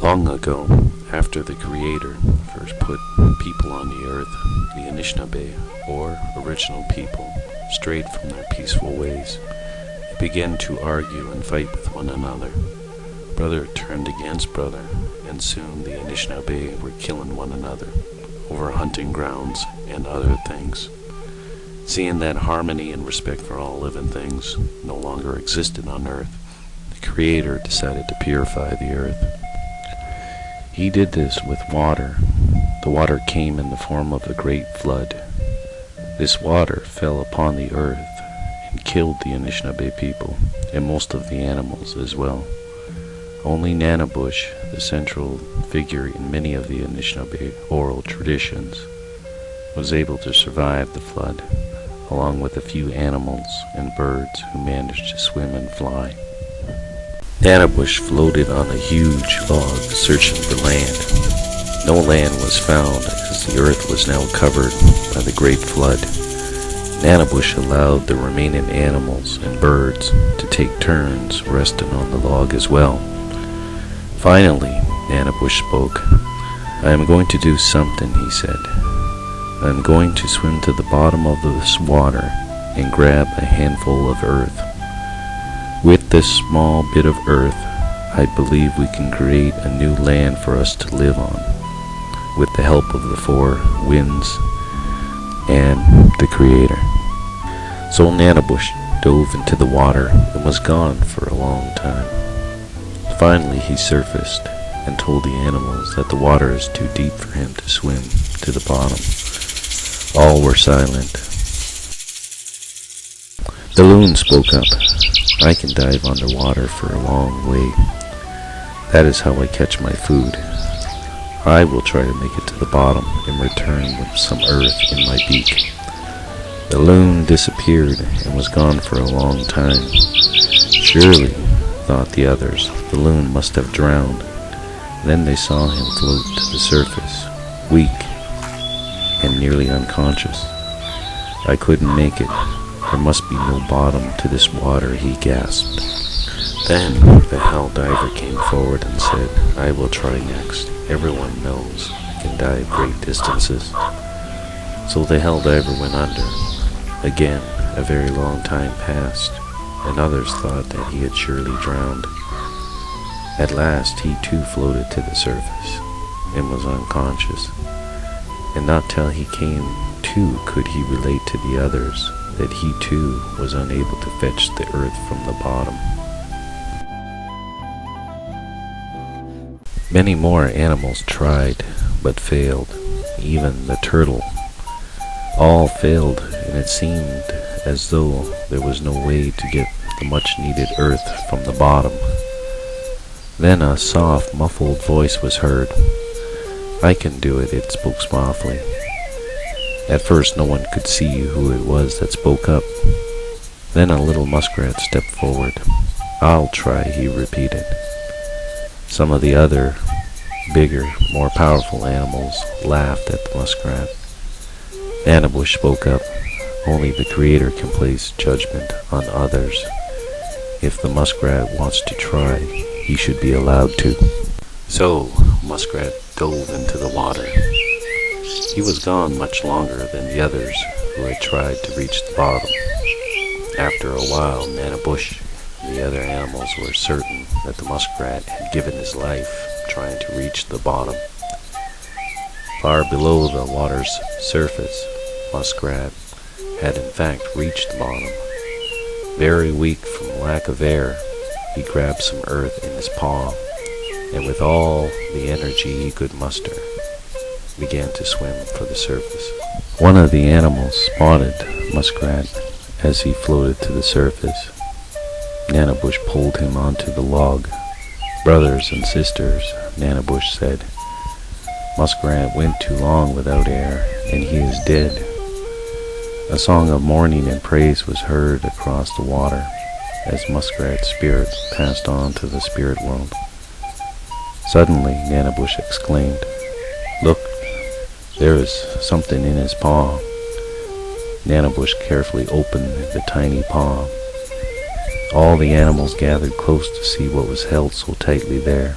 Long ago, after the Creator first put people on the earth, the Anishinabe, or original people, strayed from their peaceful ways. They began to argue and fight with one another. Brother turned against brother, and soon the Anishinabe were killing one another over hunting grounds and other things. Seeing that harmony and respect for all living things no longer existed on earth, the Creator decided to purify the earth. He did this with water. The water came in the form of a great flood. This water fell upon the earth and killed the Anishinabe people and most of the animals as well. Only Nanabush, the central figure in many of the Anishinaabe oral traditions, was able to survive the flood, along with a few animals and birds who managed to swim and fly. Nanabush floated on a huge log searching for land. No land was found as the earth was now covered by the great flood. Nanabush allowed the remaining animals and birds to take turns resting on the log as well. Finally, Nanabush spoke. "I am going to do something," he said. "I am going to swim to the bottom of this water and grab a handful of earth. With this small bit of earth, I believe we can create a new land for us to live on, with the help of the four winds and the Creator." So Nanabush dove into the water and was gone for a long time. Finally he surfaced and told the animals that the water is too deep for him to swim to the bottom. All were silent. The loon spoke up. "I can dive underwater for a long way. That is how I catch my food. I will try to make it to the bottom and return with some earth in my beak." The loon disappeared and was gone for a long time. Surely, thought the others, the loon must have drowned. Then they saw him float to the surface, weak and nearly unconscious. "I couldn't make it. There must be no bottom to this water," he gasped. Then the hell diver came forward and said, "I will try next. Everyone knows I can dive great distances." So the hell diver went under. Again, a very long time passed, and others thought that he had surely drowned. At last he too floated to the surface and was unconscious, and not till he came to could he relate to the others that he too was unable to fetch the earth from the bottom. Many more animals tried, but failed, even the turtle. All failed, and it seemed as though there was no way to get the much-needed earth from the bottom. Then a soft, muffled voice was heard. "I can do it," it spoke softly. At first no one could see who it was that spoke up. Then a little muskrat stepped forward. "I'll try," he repeated. Some of the other, bigger, more powerful animals laughed at the muskrat. Nanabush spoke up. "Only the Creator can place judgment on others. If the muskrat wants to try, he should be allowed to." So Muskrat dove into the water. He was gone much longer than the others who had tried to reach the bottom. After a while, Nanabush and the other animals were certain that the muskrat had given his life trying to reach the bottom. Far below the water's surface, Muskrat had in fact reached the bottom. Very weak from lack of air, he grabbed some earth in his paw, and with all the energy he could muster, began to swim for the surface. One of the animals spotted Muskrat as he floated to the surface. Nanabush pulled him onto the log. "Brothers and sisters," Nanabush said, "Muskrat went too long without air, and he is dead." A song of mourning and praise was heard across the water as Muskrat's spirit passed on to the spirit world. Suddenly, Nanabush exclaimed, "Look, there is something in his paw." Nanabush carefully opened the tiny paw. All the animals gathered close to see what was held so tightly there.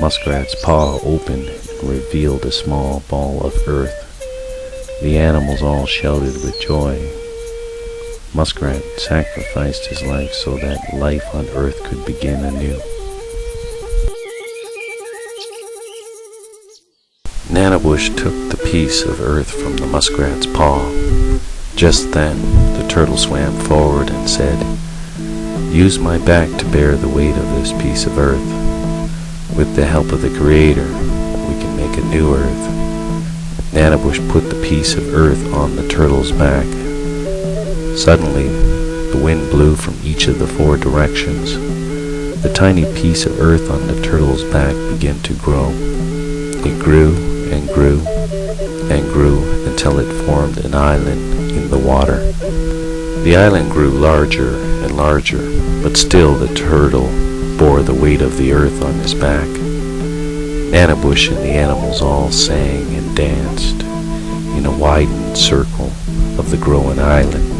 Muskrat's paw opened and revealed a small ball of earth. The animals all shouted with joy. Muskrat sacrificed his life so that life on earth could begin anew. Nanabush took the piece of earth from the muskrat's paw. Just then, the turtle swam forward and said, "Use my back to bear the weight of this piece of earth. With the help of the Creator, we can make a new earth." Nanabush put the piece of earth on the turtle's back. Suddenly, the wind blew from each of the 4 directions. The tiny piece of earth on the turtle's back began to grow. It grew and grew and grew until it formed an island in the water. The island grew larger and larger, but still the turtle bore the weight of the earth on his back. Nanabush and the animals all sang and danced in a widened circle of the growing island.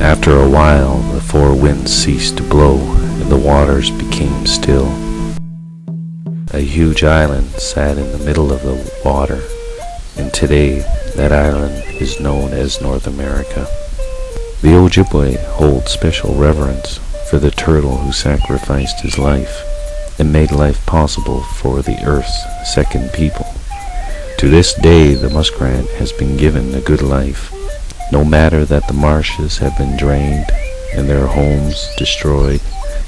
After a while, the 4 winds ceased to blow and the waters became still. A huge island sat in the middle of the water, and today that island is known as North America. The Ojibway hold special reverence for the turtle who sacrificed his life and made life possible for the earth's second people. To this day, the muskrat has been given a good life. No matter that the marshes have been drained and their homes destroyed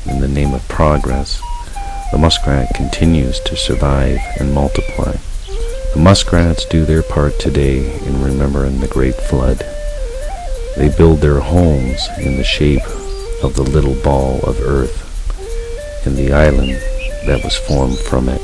in the name of progress, the muskrat continues to survive and multiply. The muskrats do their part today in remembering the Great Flood. They build their homes in the shape of the little ball of earth and the island that was formed from it.